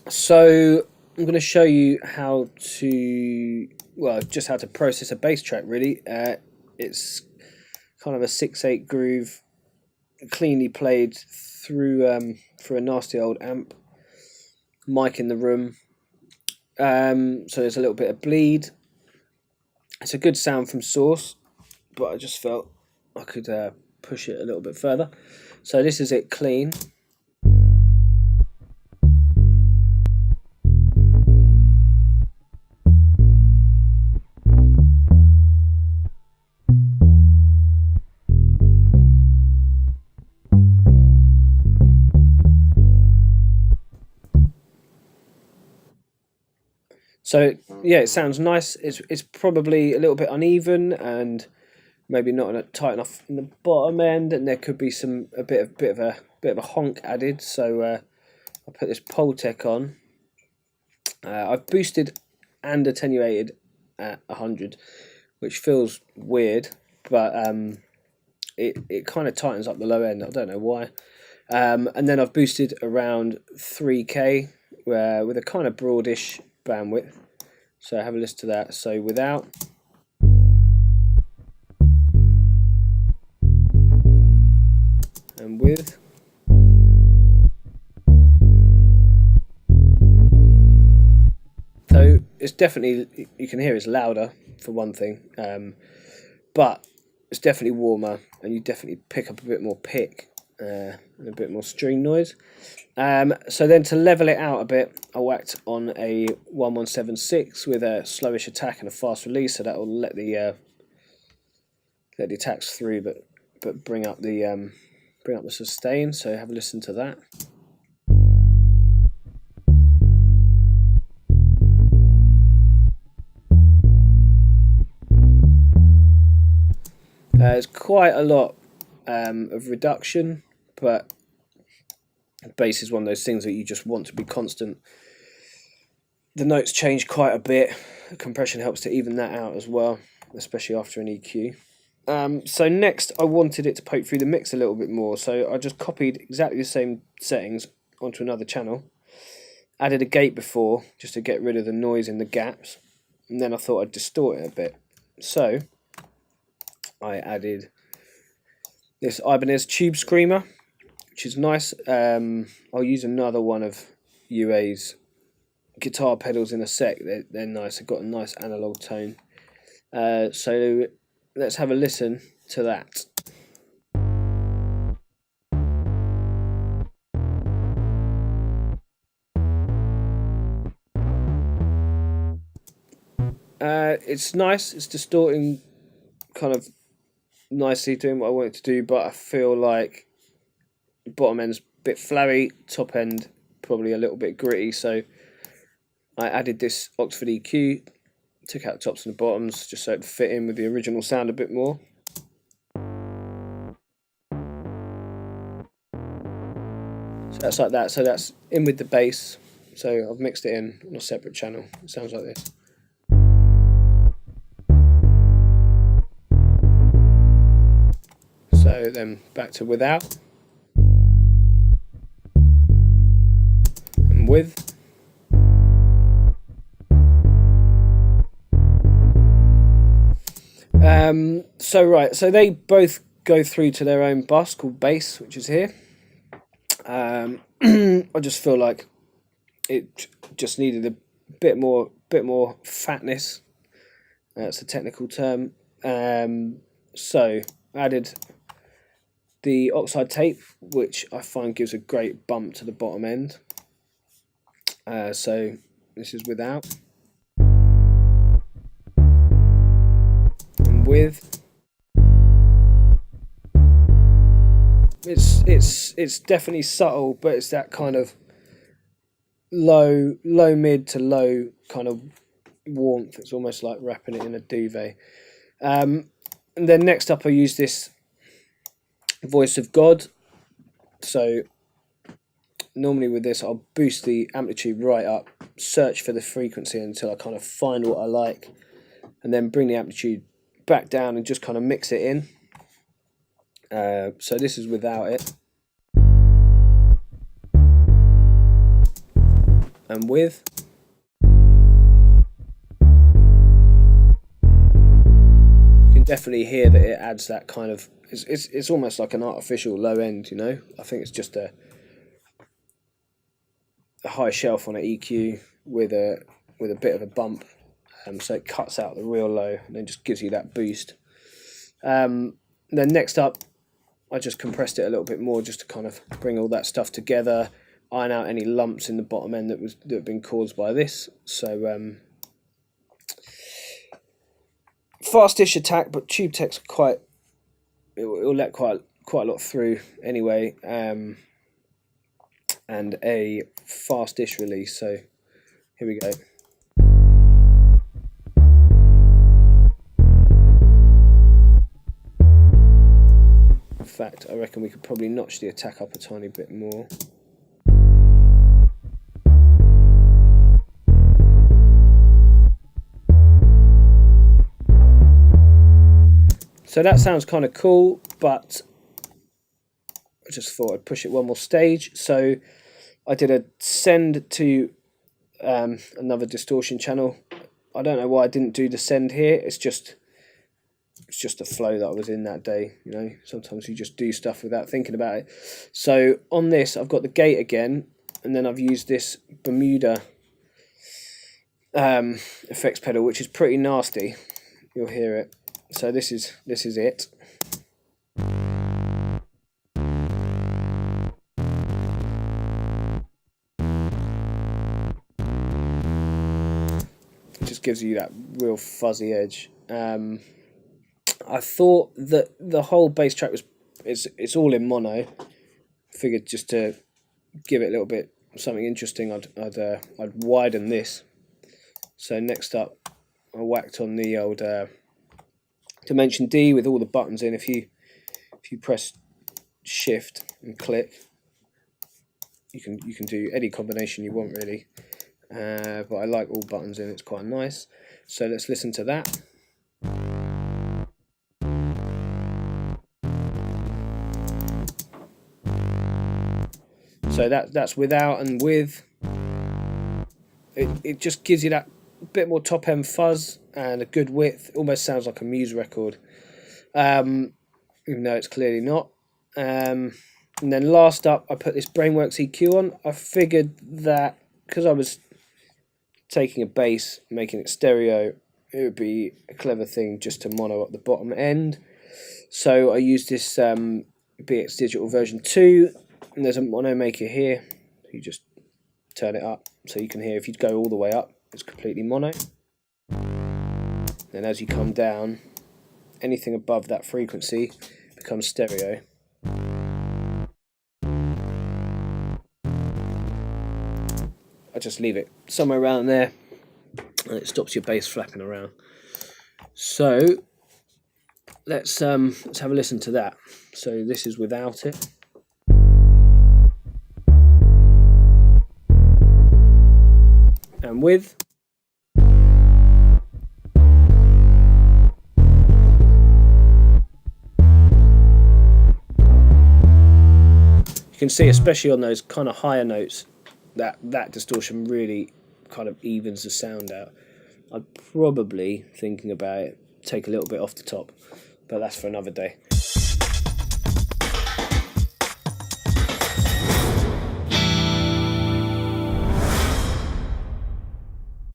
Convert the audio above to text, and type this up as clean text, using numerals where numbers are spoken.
So I'm going to show you how to, well, just how to process a bass track really. It's kind of a 6/8 groove, cleanly played through a nasty old amp, mic in the room. So there's a little bit of bleed. It's a good sound from source, but I just felt I could push it a little bit further. So this is it clean. So yeah, it sounds nice. It's probably a little bit uneven and maybe not tight enough in the bottom end, and there could be a bit of a honk added. So I put this Poltec on. I've boosted and attenuated at 100, which feels weird, but it kind of tightens up the low end. I don't know why. And then I've boosted around 3K with a kind of broadish bandwidth. So have a listen to that. So without. And with. So it's definitely, you can hear it's louder for one thing, but it's definitely warmer, and you definitely pick up a bit more pick and a bit more string noise. So then to level it out a bit, I whacked on a 1176 with a slowish attack and a fast release, so that will let the attacks through, but bring up the sustain. So have a listen to that. There's quite a lot of reduction, but bass is one of those things that you just want to be constant. The notes change quite a bit. Compression helps to even that out as well, especially after an EQ. So next I wanted it to poke through the mix a little bit more, so I just copied exactly the same settings onto another channel, added a gate before just to get rid of the noise in the gaps, and then I thought I'd distort it a bit. So I added this Ibanez Tube Screamer, which is nice. I'll use another one of UA's guitar pedals in a sec. They're nice. They've got a nice analog tone. So let's have a listen to that. It's nice. It's distorting kind of nicely, doing what I want it to do, but I feel like the bottom end's a bit flary, top end probably a little bit gritty, so I added this Oxford EQ, took out the tops and the bottoms just so it would fit in with the original sound a bit more. So that's like that, so that's in with the bass, so I've mixed it in on a separate channel. It sounds like this. So then back to without. And with. So they both go through to their own bus called bass, which is here. I just feel like it just needed a bit more fatness. That's a technical term. So I added the oxide tape, which I find gives a great bump to the bottom end. So this is without. And with. It's definitely subtle, but it's that kind of low mid to low kind of warmth. It's almost like wrapping it in a duvet. And then next up I use this Voice of God. So normally with this I'll boost the amplitude right up, search for the frequency until I kind of find what I like, and then bring the amplitude back down and just kind of mix it in. So this is without it. and with. You can definitely hear that it adds that kind of, it's almost like an artificial low end, you know. I think it's just a high shelf on an EQ with a bit of a bump, so it cuts out the real low and then just gives you that boost. Then next up, I just compressed it a little bit more just to kind of bring all that stuff together, iron out any lumps in the bottom end that had been caused by this. So fast-ish attack, but tube tech's quite, it'll let quite a lot through anyway, and a fast-ish release. So here we go. In fact, I reckon we could probably notch the attack up a tiny bit more. So that sounds kind of cool, but I just thought I'd push it one more stage. So I did a send to another distortion channel. I don't know why I didn't do the send here. It's just a flow that I was in that day. You know, sometimes you just do stuff without thinking about it. So on this, I've got the gate again, and then I've used this Bermuda effects pedal, which is pretty nasty. You'll hear it. So this is it. It just gives you that real fuzzy edge. I thought that the whole bass track it's all in mono. Figured just to give it a little bit something interesting, I'd widen this. So next up, I whacked on the old Dimension D with all the buttons in. If you press Shift and click, you can do any combination you want really. But I like all buttons in. It's quite nice. So let's listen to that. So that's without and with. It just gives you that bit more top end fuzz and a good width. Almost sounds like a Muse record, even though it's clearly not. And then last up, I put this Brainworks EQ on. I figured that because I was taking a bass, making it stereo, it would be a clever thing just to mono up the bottom end. So I used this BX Digital version 2, and there's a mono maker here. You just turn it up so you can hear. If you go all the way up, it's completely mono. Then as you come down, anything above that frequency becomes stereo. I just leave it somewhere around there, and it stops your bass flapping around. So let's have a listen to that. So this is without it. And with. You can see, especially on those kind of higher notes, that distortion really kind of evens the sound out. I'd probably, thinking about it, take a little bit off the top, but that's for another day.